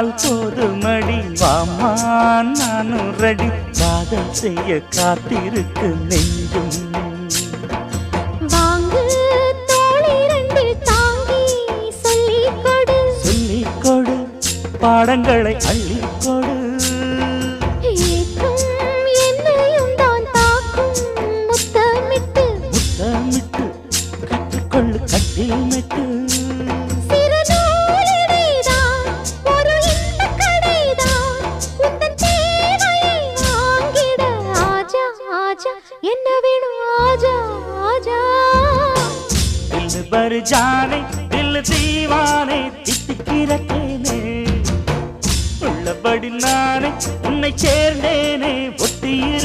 சொன்னால் போதுமடி வாமா நானும் ரெடி காதல் செய்ய காத்திருக்கு நெஞ்சும் வாங்கு தோளி ரெண்டு தாங்கி சொல்லிக்கொடு சொல்லிக்கொடு பாடங்களை அள்ளிக்கொடு ஏற்றும் என்னையும் தான் தாக்கும் முத்தமிட்டு முத்தமிட்டு கற்றுக்கொள்ளு கட்டில் மெட்டு சிறு நூலிடைதான் ஒரு இந்த கடைதான் உந்தன் தேவையை வாங்கிட ஆஜா ஆஜா என்ன வேணும் ஆஜா ஆஜா दिल भर जाने दिल दीवाने தித்திக்கிறேனே உள்ளபடி நானே உன்னை சேர்ந்தேனே ஒத்தியிரு